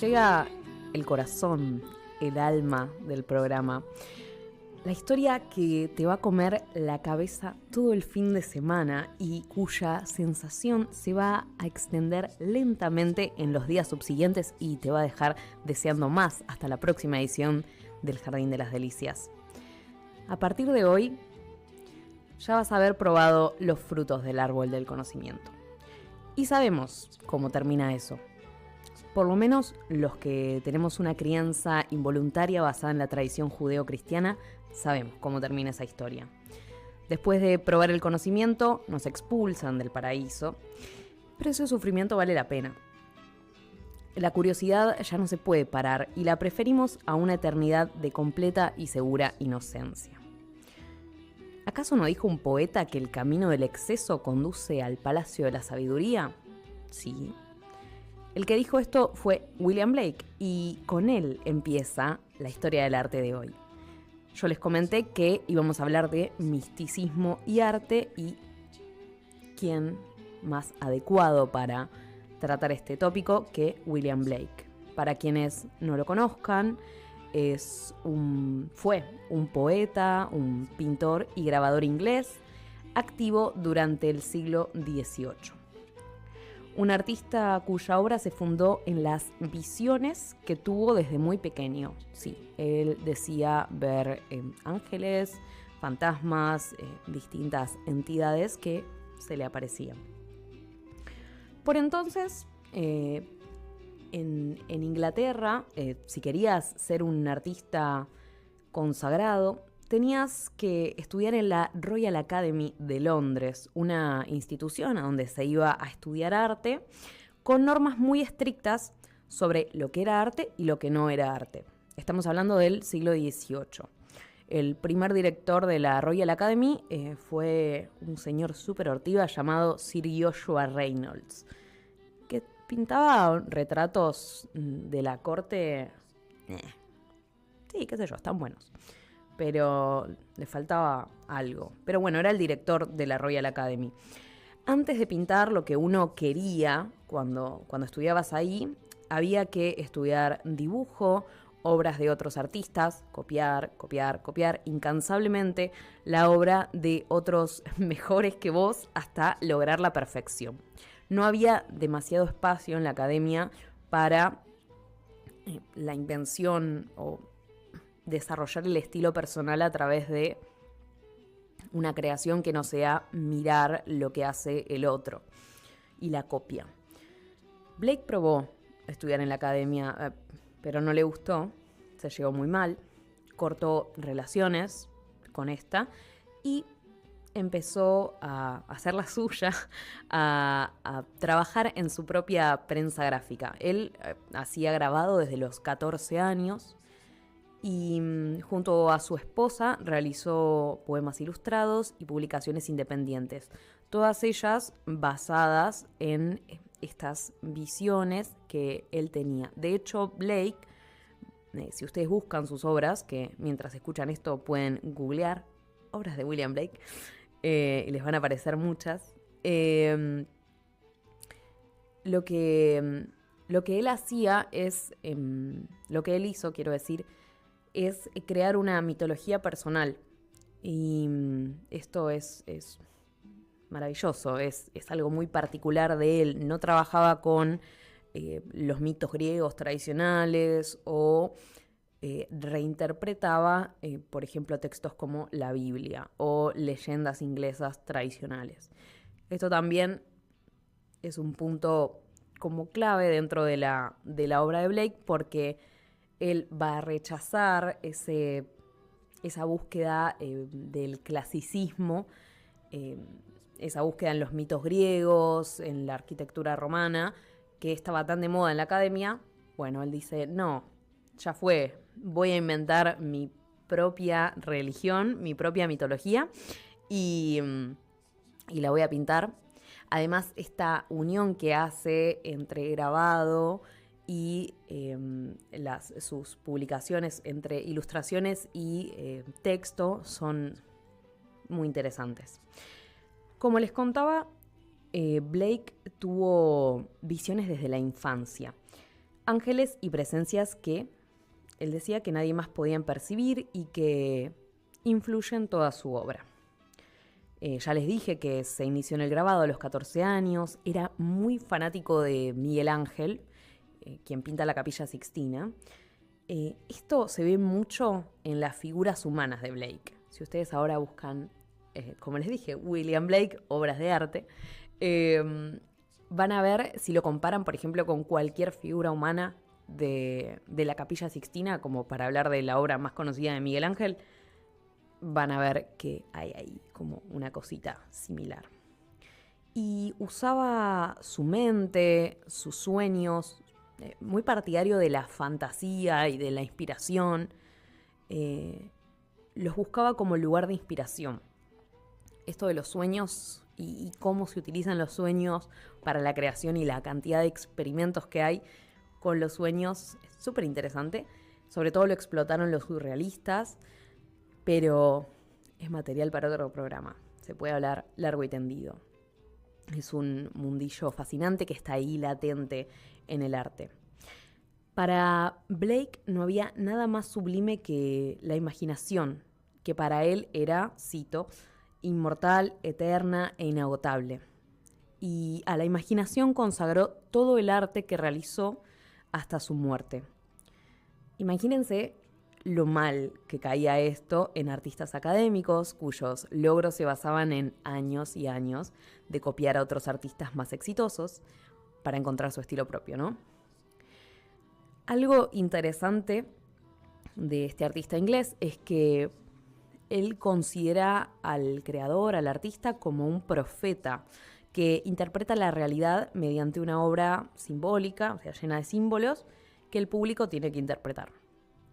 Llega el corazón, el alma del programa. La historia que te va a comer la cabeza todo el fin de semana y cuya sensación se va a extender lentamente en los días subsiguientes y te va a dejar deseando más hasta la próxima edición del Jardín de las Delicias. A partir de hoy, ya vas a haber probado los frutos del árbol del conocimiento. Y sabemos cómo termina eso. Por lo menos los que tenemos una crianza involuntaria basada en la tradición judeo-cristiana, sabemos cómo termina esa historia. Después de probar el conocimiento, nos expulsan del paraíso, pero ese sufrimiento vale la pena. La curiosidad ya no se puede parar y la preferimos a una eternidad de completa y segura inocencia. ¿Acaso no dijo un poeta que el camino del exceso conduce al palacio de la sabiduría? Sí. El que dijo esto fue William Blake y con él empieza la historia del arte de hoy. Yo les comenté que íbamos a hablar de misticismo y arte y quién más adecuado para tratar este tópico que William Blake. Para quienes no lo conozcan, fue un poeta, un pintor y grabador inglés activo durante el siglo XVIII. Un artista cuya obra se fundó en las visiones que tuvo desde muy pequeño. Sí, él decía ver ángeles, fantasmas, distintas entidades que se le aparecían. Por entonces, en Inglaterra, si querías ser un artista consagrado, tenías que estudiar en la Royal Academy de Londres, una institución a donde se iba a estudiar arte, con normas muy estrictas sobre lo que era arte y lo que no era arte. Estamos hablando del siglo XVIII. El primer director de la Royal Academy fue un señor súper ortiva llamado Sir Joshua Reynolds, que pintaba retratos de la corte. Sí, qué sé yo, están buenos. Pero le faltaba algo. Pero bueno, era el director de la Royal Academy. Antes de pintar lo que uno quería cuando estudiabas ahí, había que estudiar dibujo, obras de otros artistas, copiar incansablemente la obra de otros mejores que vos hasta lograr la perfección. No había demasiado espacio en la academia para la invención o desarrollar el estilo personal a través de una creación que no sea mirar lo que hace el otro y la copia. Blake probó estudiar en la academia, pero no le gustó, se llevó muy mal, cortó relaciones con esta y empezó a hacer la suya, a trabajar en su propia prensa gráfica. Él hacía grabado desde los 14 años, y junto a su esposa realizó poemas ilustrados y publicaciones independientes, todas ellas basadas en estas visiones que él tenía. De hecho, Blake, si ustedes buscan sus obras, que mientras escuchan esto pueden googlear obras de William Blake, y les van a aparecer muchas, lo que él hacía es, lo que él hizo, quiero decir, es crear una mitología personal. Y esto es maravilloso, es algo muy particular de él. No trabajaba con los mitos griegos tradicionales o reinterpretaba, por ejemplo, textos como la Biblia o leyendas inglesas tradicionales. Esto también es un punto como clave dentro de la obra de Blake, porque él va a rechazar esa búsqueda del clasicismo, esa búsqueda en los mitos griegos, en la arquitectura romana, que estaba tan de moda en la academia. Bueno, él dice, no, ya fue, voy a inventar mi propia religión, mi propia mitología, y la voy a pintar. Además, esta unión que hace entre grabado y sus publicaciones entre ilustraciones y texto son muy interesantes. Como les contaba, Blake tuvo visiones desde la infancia. ángeles y presencias que él decía que nadie más podía percibir y que influyen toda su obra. Ya les dije que se inició en el grabado a los 14 años, era muy fanático de Miguel Ángel, quien pinta la Capilla Sixtina. Esto se ve mucho en las figuras humanas de Blake. Si ustedes ahora buscan, como les dije, William Blake, obras de arte, van a ver, si lo comparan, por ejemplo, con cualquier figura humana de la Capilla Sixtina, como para hablar de la obra más conocida de Miguel Ángel, van a ver que hay ahí como una cosita similar. Y usaba su mente, sus sueños, muy partidario de la fantasía y de la inspiración. Los buscaba como lugar de inspiración. Esto de los sueños y cómo se utilizan los sueños para la creación y la cantidad de experimentos que hay con los sueños es súper interesante. Sobre todo lo explotaron los surrealistas, pero es material para otro programa. Se puede hablar largo y tendido. Es un mundillo fascinante que está ahí latente en el arte. Para Blake no había nada más sublime que la imaginación, que para él era, cito, inmortal, eterna e inagotable. Y a la imaginación consagró todo el arte que realizó hasta su muerte. Imagínense lo mal que caía esto en artistas académicos cuyos logros se basaban en años y años de copiar a otros artistas más exitosos para encontrar su estilo propio, ¿no? Algo interesante de este artista inglés es que él considera al creador, al artista, como un profeta que interpreta la realidad mediante una obra simbólica, o sea, llena de símbolos, que el público tiene que interpretar.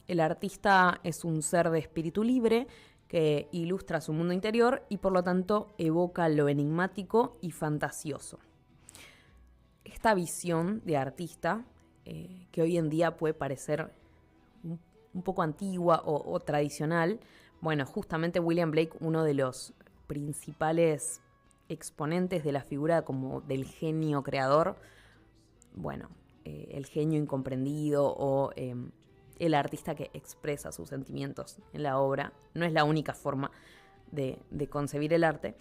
El artista es un ser de espíritu libre que ilustra su mundo interior y por lo tanto evoca lo enigmático y fantasioso. Esta visión de artista, que hoy en día puede parecer un poco antigua o tradicional, bueno, justamente William Blake, uno de los principales exponentes de la figura como del genio creador, bueno, el genio incomprendido o el artista que expresa sus sentimientos en la obra, no es la única forma de concebir el arte,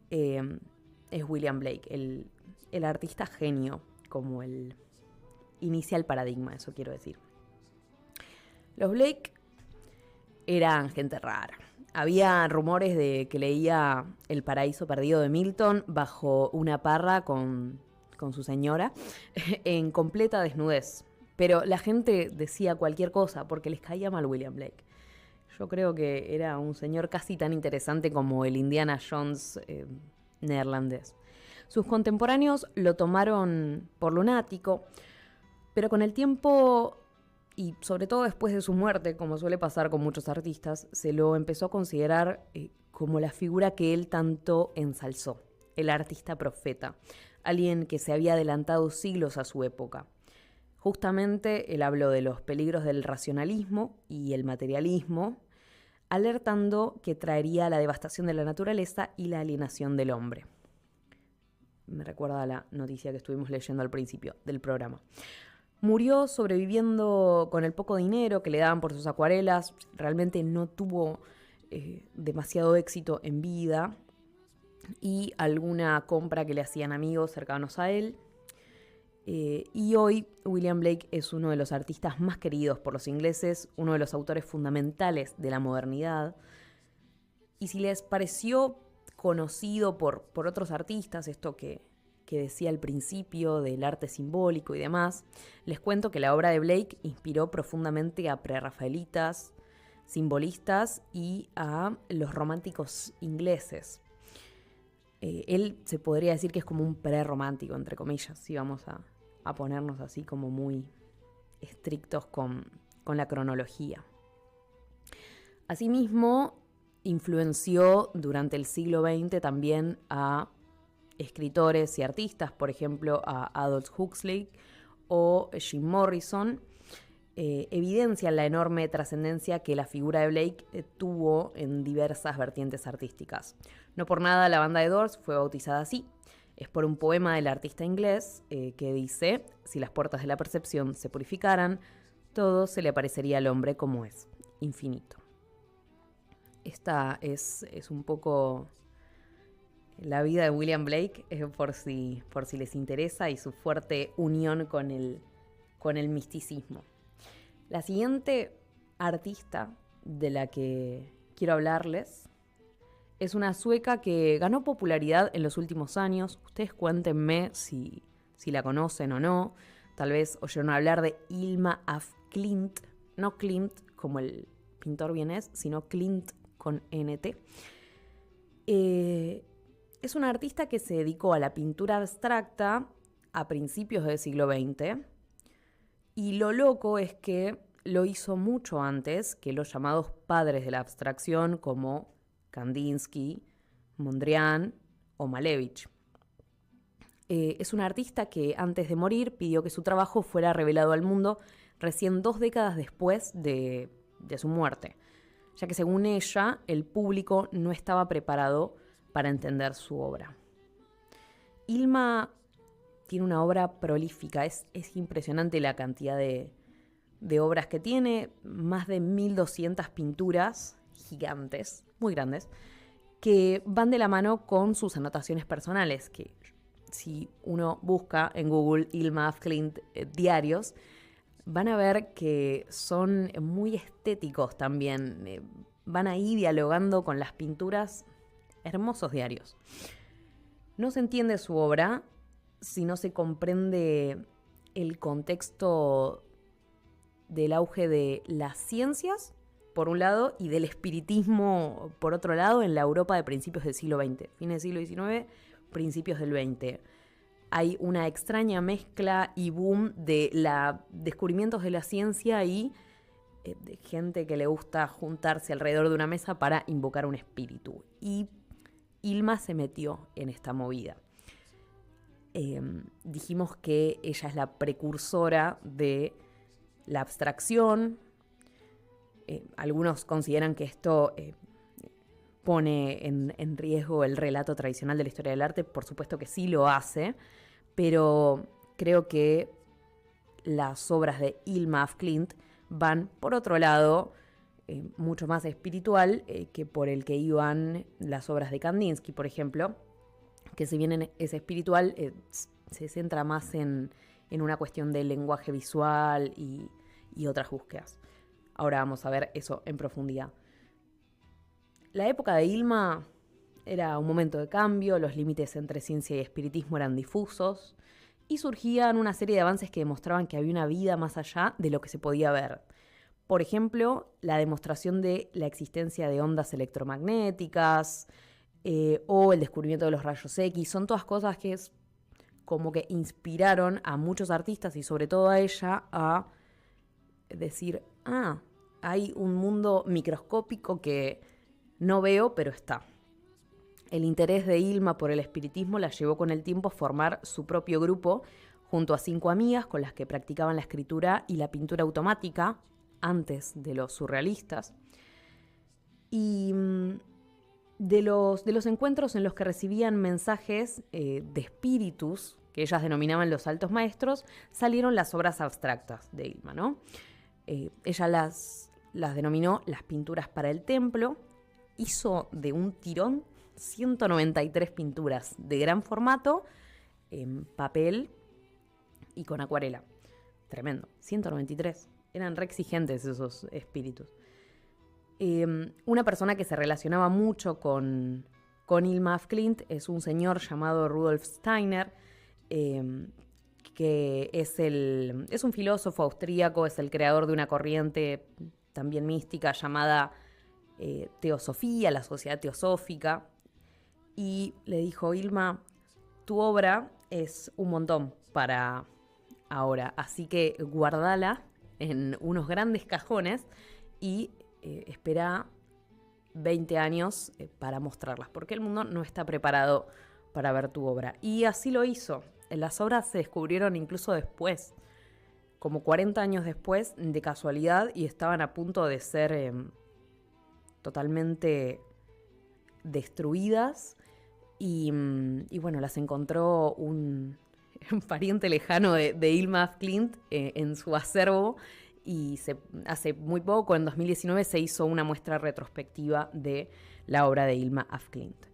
es William Blake, el artista genio, como el inicia el paradigma, eso quiero decir. Los Blake eran gente rara. Había rumores de que leía El paraíso perdido de Milton bajo una parra con su señora en completa desnudez. Pero la gente decía cualquier cosa porque les caía mal William Blake. Yo creo que era un señor casi tan interesante como el Indiana Jones neerlandés. Sus contemporáneos lo tomaron por lunático, pero con el tiempo, y sobre todo después de su muerte, como suele pasar con muchos artistas, se lo empezó a considerar como la figura que él tanto ensalzó, el artista profeta, alguien que se había adelantado siglos a su época. Justamente él habló de los peligros del racionalismo y el materialismo, alertando que traería la devastación de la naturaleza y la alienación del hombre. Me recuerda a la noticia que estuvimos leyendo al principio del programa. Murió sobreviviendo con el poco dinero que le daban por sus acuarelas. Realmente no tuvo demasiado éxito en vida y alguna compra que le hacían amigos cercanos a él. Y hoy William Blake es uno de los artistas más queridos por los ingleses, uno de los autores fundamentales de la modernidad. Y si les pareció conocido por otros artistas, esto que decía al principio del arte simbólico y demás, les cuento que la obra de Blake inspiró profundamente a prerrafaelitas, simbolistas y a los románticos ingleses. Él se podría decir que es como un prerromántico, entre comillas, si vamos a ponernos así como muy estrictos con la cronología. Asimismo, influenció durante el siglo XX también a escritores y artistas, por ejemplo a Aldous Huxley o Jim Morrison. Evidencian la enorme trascendencia que la figura de Blake tuvo en diversas vertientes artísticas. No por nada la banda de Doors fue bautizada así. Es por un poema del artista inglés que dice: si las puertas de la percepción se purificaran, todo se le aparecería al hombre como es, infinito. Esta es un poco la vida de William Blake, por si les interesa, y su fuerte unión con el misticismo. La siguiente artista de la que quiero hablarles es una sueca que ganó popularidad en los últimos años. Ustedes cuéntenme si la conocen o no. Tal vez oyeron hablar de Hilma af Klint. No Klimt como el pintor vienés, sino Klint con NT. Es una artista que se dedicó a la pintura abstracta a principios del siglo XX. Y lo loco es que lo hizo mucho antes que los llamados padres de la abstracción como Kandinsky, Mondrian o Malevich. Es una artista que antes de morir pidió que su trabajo fuera revelado al mundo recién 2 décadas después de su muerte, ya que según ella el público no estaba preparado para entender su obra. Hilma tiene una obra prolífica, es impresionante la cantidad de obras que tiene, más de 1200 pinturas gigantes, muy grandes, que van de la mano con sus anotaciones personales, que si uno busca en Google Hilma af Klint diarios, van a ver que son muy estéticos también, van ahí dialogando con las pinturas, hermosos diarios. No se entiende su obra si no se comprende el contexto del auge de las ciencias, por un lado, y del espiritismo, por otro lado, en la Europa de principios del siglo XX, fines del siglo XIX, principios del XX. Hay una extraña mezcla y boom de descubrimientos de la ciencia y de gente que le gusta juntarse alrededor de una mesa para invocar un espíritu. Y Hilma se metió en esta movida. Dijimos que ella es la precursora de la abstracción. Algunos consideran que esto pone en riesgo el relato tradicional de la historia del arte. Por supuesto que sí lo hace, pero creo que las obras de Hilma af Klint van por otro lado, mucho más espiritual que por el que iban las obras de Kandinsky, por ejemplo, que si bien es espiritual, se centra más en una cuestión del lenguaje visual y otras búsquedas. Ahora vamos a ver eso en profundidad. La época de Hilma era un momento de cambio, los límites entre ciencia y espiritismo eran difusos y surgían una serie de avances que demostraban que había una vida más allá de lo que se podía ver. Por ejemplo, la demostración de la existencia de ondas electromagnéticas o el descubrimiento de los rayos X. Son todas cosas que como que inspiraron a muchos artistas y sobre todo a ella a decir, hay un mundo microscópico que no veo, pero está. El interés de Hilma por el espiritismo la llevó con el tiempo a formar su propio grupo junto a 5 amigas con las que practicaban la escritura y la pintura automática antes de los surrealistas. Y de los encuentros en los que recibían mensajes de espíritus, que ellas denominaban los altos maestros, salieron las obras abstractas de Hilma, ¿no? Ella las denominó las pinturas para el templo. Hizo de un tirón 193 pinturas de gran formato en papel y con acuarela. Tremendo, 193. Eran re exigentes esos espíritus. Una persona que se relacionaba mucho con Hilma af Klint es un señor llamado Rudolf Steiner, que es un filósofo austríaco, es el creador de una corriente también mística llamada Teosofía, la sociedad teosófica, y le dijo: Hilma, tu obra es un montón para ahora, así que guardala en unos grandes cajones y espera 20 años para mostrarlas, porque el mundo no está preparado para ver tu obra. Y así lo hizo. Las obras se descubrieron incluso después, como 40 años después, de casualidad, y estaban a punto de ser totalmente destruidas, y bueno, las encontró un pariente lejano de Hilma af Klint en su acervo. Y hace muy poco, en 2019, se hizo una muestra retrospectiva de la obra de Hilma af Klint.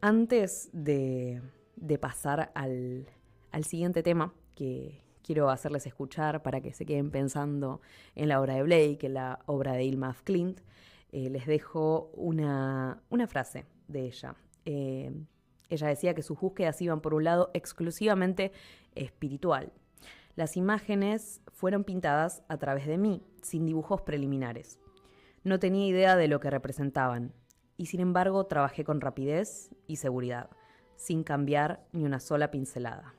Antes de pasar al siguiente tema que quiero hacerles escuchar para que se queden pensando en la obra de Blake, en la obra de Hilma af Klint, les dejo una frase de ella. Ella decía que sus búsquedas iban por un lado exclusivamente espiritual. Las imágenes fueron pintadas a través de mí, sin dibujos preliminares. No tenía idea de lo que representaban, y sin embargo trabajé con rapidez y seguridad, sin cambiar ni una sola pincelada.